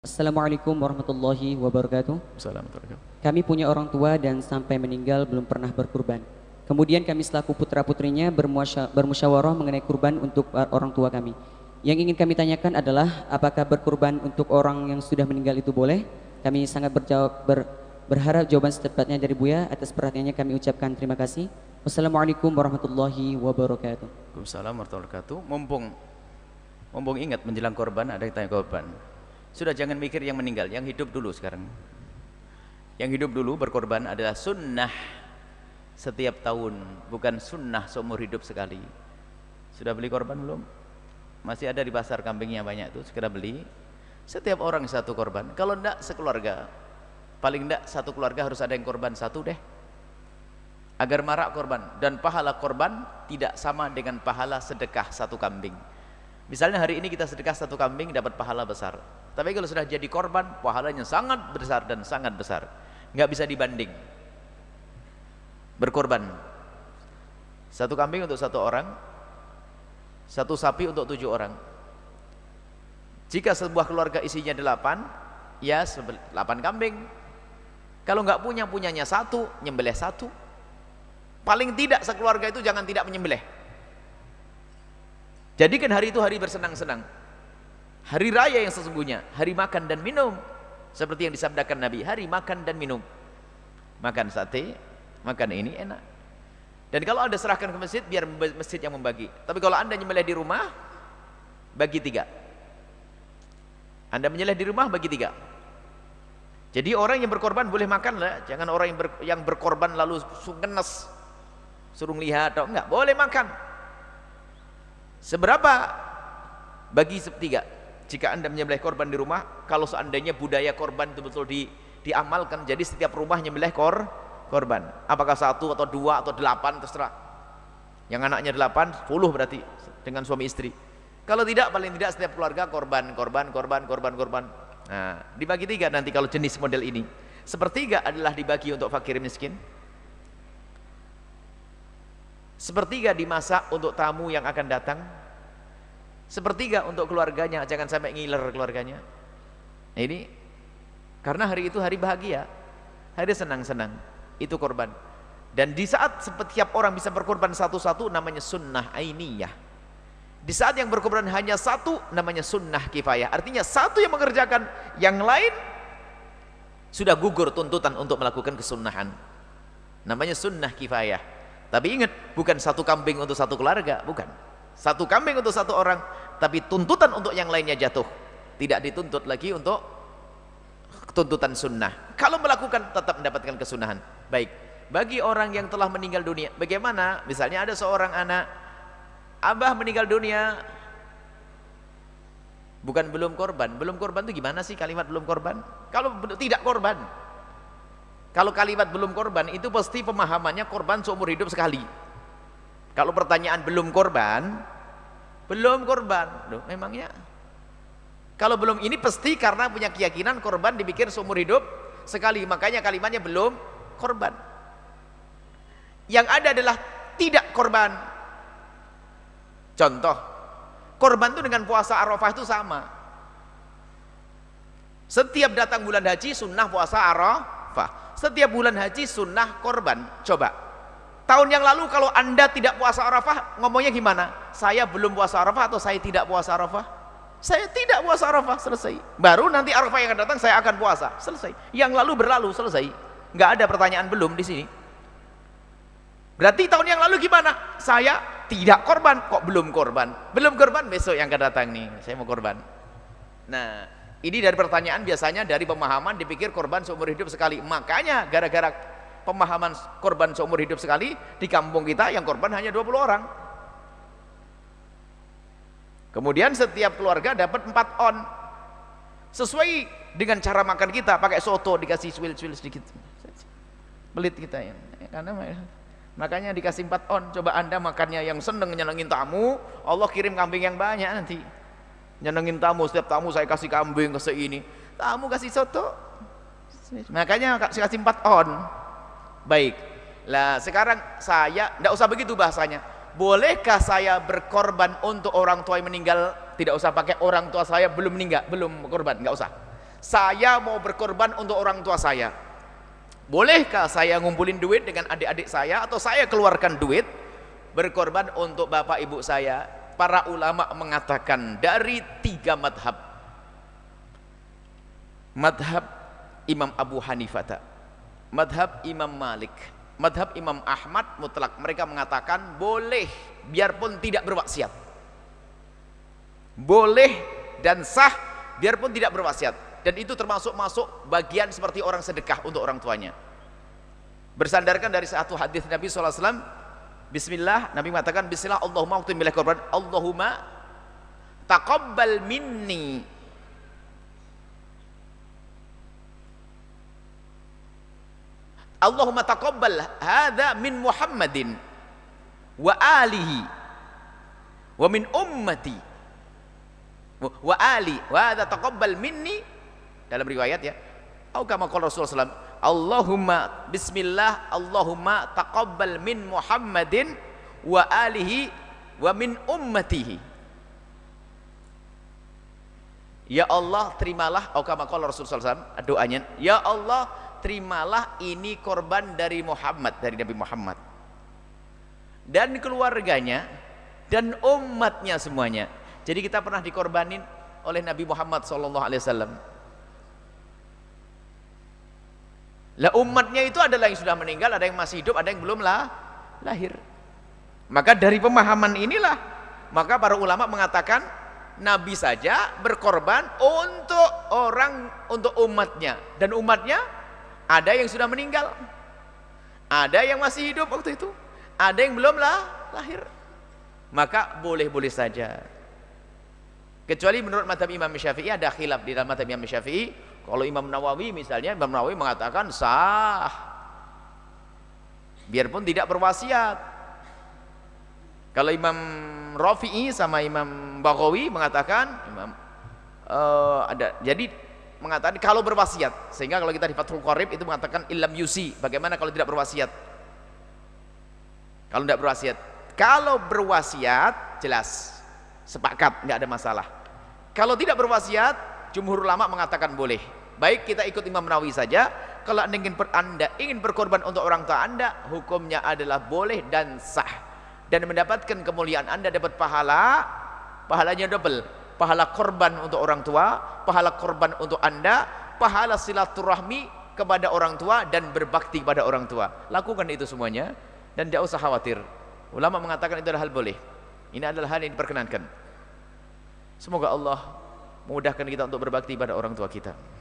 Assalamualaikum warahmatullahi wabarakatuh. Assalamualaikum. Kami punya orang tua dan sampai meninggal belum pernah berkurban. Kemudian kami selaku putra-putrinya bermusyawarah mengenai kurban untuk orang tua kami. Yang ingin kami tanyakan adalah apakah berkurban untuk orang yang sudah meninggal itu boleh? Kami sangat berharap jawaban secepatnya dari Buya. Atas perhatiannya kami ucapkan terima kasih. Wassalamualaikum warahmatullahi wabarakatuh. Waalaikumsalam warahmatullahi wabarakatuh. Mumpung ingat menjelang korban, ada yang tanya korban. Sudah jangan mikir yang meninggal, yang hidup dulu sekarang. Yang hidup dulu berkorban adalah sunnah setiap tahun, bukan sunnah seumur hidup sekali. Sudah beli korban belum? Masih ada di pasar kambingnya banyak tuh, segera beli. Setiap orang satu korban. Kalau enggak sekeluarga, paling enggak satu keluarga harus ada yang korban satu deh. Agar marak korban, dan pahala korban tidak sama dengan pahala sedekah satu kambing. Misalnya hari ini kita sedekah satu kambing dapat pahala besar, tapi kalau sudah jadi korban pahalanya sangat besar dan sangat besar, nggak bisa dibanding. Berkorban satu kambing untuk satu orang, satu sapi untuk 7 orang. Jika sebuah keluarga isinya 8, ya 8 kambing. Kalau nggak punyanya satu, nyembelih satu. Paling tidak sekeluarga itu jangan tidak menyembelih. Jadikan hari itu hari bersenang-senang, hari raya yang sesungguhnya, hari makan dan minum, seperti yang disabdakan Nabi, hari makan dan minum. Makan sate, makan ini enak. Dan kalau Anda serahkan ke masjid, biar masjid yang membagi. Tapi kalau Anda menyembelih di rumah, bagi 3. Anda menyembelih di rumah, bagi 3. Jadi orang yang berkorban boleh makan lah, jangan orang yang berkorban lalu ngenes, suruh lihat atau enggak, boleh makan. Seberapa? Bagi 3. Jika Anda menyembelih korban di rumah, kalau seandainya budaya korban itu betul diamalkan, jadi setiap rumah menyembelih korban. Apakah 1 atau 2 atau 8 terserah. Yang anaknya 8, 10 berarti dengan suami istri. Kalau tidak, paling tidak setiap keluarga korban. Nah, dibagi 3 nanti kalau jenis model ini. Sepertiga adalah dibagi untuk fakir miskin. Sepertiga dimasak untuk tamu yang akan datang. Sepertiga untuk keluarganya, jangan sampai ngiler keluarganya. Nah, ini karena hari itu hari bahagia, hari senang-senang, itu korban. Dan di saat setiap orang bisa berkorban satu-satu, namanya sunnah ainiyah. Di saat yang berkorban hanya satu, namanya sunnah kifayah. Artinya satu yang mengerjakan, yang lain sudah gugur tuntutan untuk melakukan kesunnahan. Namanya sunnah kifayah. Tapi ingat, bukan satu kambing untuk satu keluarga, bukan. Satu kambing untuk satu orang, tapi tuntutan untuk yang lainnya jatuh. Tidak dituntut lagi untuk tuntutan sunnah. Kalau melakukan tetap mendapatkan kesunahan. Baik, bagi orang yang telah meninggal dunia, bagaimana? Misalnya ada seorang anak, abah meninggal dunia, bukan belum korban. Belum korban itu gimana sih kalimat belum korban? Kalau tidak korban, kalau kalimat belum korban itu pasti pemahamannya korban seumur hidup sekali. Kalau pertanyaan belum korban, loh, memangnya kalau belum ini pasti karena punya keyakinan korban dipikir seumur hidup sekali, makanya kalimatnya belum korban. Yang ada adalah tidak korban. Contoh, korban itu dengan puasa Arafah itu sama. Setiap datang bulan haji sunnah puasa Arafah, setiap bulan haji sunnah korban. Coba tahun yang lalu kalau Anda tidak puasa Arafah, ngomongnya gimana? Saya belum puasa Arafah atau saya tidak puasa Arafah? Saya tidak puasa Arafah, selesai. Baru nanti Arafah yang akan datang saya akan puasa, selesai. Yang lalu berlalu, selesai. Nggak ada pertanyaan belum di sini. Berarti tahun yang lalu gimana? Saya tidak korban, kok belum korban? Belum korban, besok yang akan datang nih, saya mau korban. Nah, ini dari pertanyaan biasanya dari pemahaman dipikir korban seumur hidup sekali. Makanya gara-gara pemahaman korban seumur hidup sekali, di kampung kita yang korban hanya 20 orang. Kemudian setiap keluarga dapat 4 on. Sesuai dengan cara makan kita, pakai soto dikasih swil-swil sedikit. Pelit kita ya. Karena makanya dikasih 4 on. Coba Anda makannya yang seneng nyenengin tamu, Allah kirim kambing yang banyak nanti. Nyenengin tamu, setiap tamu saya kasih kambing ke ini. Tamu kasih soto. Makanya kasih 4 on. Baik, lah sekarang saya tidak usah begitu bahasanya. Bolehkah saya berkorban untuk orang tua yang meninggal? Tidak usah pakai orang tua saya belum meninggal, belum korban, nggak usah. saya mau berkorban untuk orang tua saya. Bolehkah saya ngumpulin duit dengan adik-adik saya, atau saya keluarkan duit berkorban untuk bapak ibu saya? Para ulama mengatakan dari 3 madhab. Madhab Imam Abu Hanifah, madhab Imam Malik, madhab Imam Ahmad mutlak. Mereka mengatakan boleh biarpun tidak berwasiat. Boleh dan sah biarpun tidak berwasiat. Dan itu termasuk bagian seperti orang sedekah untuk orang tuanya. Bersandarkan dari satu hadis Nabi SAW, Bismillah, Nabi mengatakan Bismillah Allahumma uqtim billah korban, Allahumma taqabbal minni Allahumma taqabbal hadha min Muhammadin wa alihi wa min ummati wa ali wa hadha taqabbal minni, dalam riwayat ya, atau kama qala Rasulullah SAW, Allahumma bismillah Allahumma taqabbal min Muhammadin wa alihi wa min ummatihi. Ya Allah terimalah, atau kama qala Rasulullah SAW, doanya, ya Allah terimalah ini korban dari Muhammad, dari Nabi Muhammad dan keluarganya dan umatnya semuanya. Jadi kita pernah dikorbanin oleh Nabi Muhammad SAW. Lah umatnya itu adalah yang sudah meninggal, ada yang masih hidup, ada yang belum lahir. Maka dari pemahaman inilah, maka para ulama mengatakan Nabi saja berkorban untuk umatnya, dan umatnya ada yang sudah meninggal, ada yang masih hidup waktu itu, ada yang belum lahir. Maka boleh-boleh saja. Kecuali menurut mazhab Imam Syafi'i ada khilaf di dalam mazhab Imam Syafi'i. Kalau Imam Nawawi misalnya, Imam Nawawi mengatakan sah biarpun tidak berwasiat. Kalau Imam Rafi'i sama Imam Baghawi mengatakan jadi mengatakan kalau berwasiat. Sehingga kalau kita di Fathul Qorib itu mengatakan illam yusi, bagaimana kalau tidak berwasiat? Kalau tidak berwasiat, kalau berwasiat jelas sepakat, nggak ada masalah. Kalau tidak berwasiat, jumhur ulama mengatakan boleh. Baik kita ikut Imam Nawawi saja. Kalau anda ingin berkorban untuk orang tua anda, hukumnya adalah boleh dan sah, dan mendapatkan kemuliaan. Anda dapat pahalanya double, pahala korban untuk orang tua, pahala korban untuk anda, pahala silaturahmi kepada orang tua, dan berbakti kepada orang tua. Lakukan itu semuanya dan tidak usah khawatir. Ulama mengatakan itu adalah hal boleh. Ini adalah hal yang diperkenankan. Semoga Allah memudahkan kita untuk berbakti pada orang tua kita.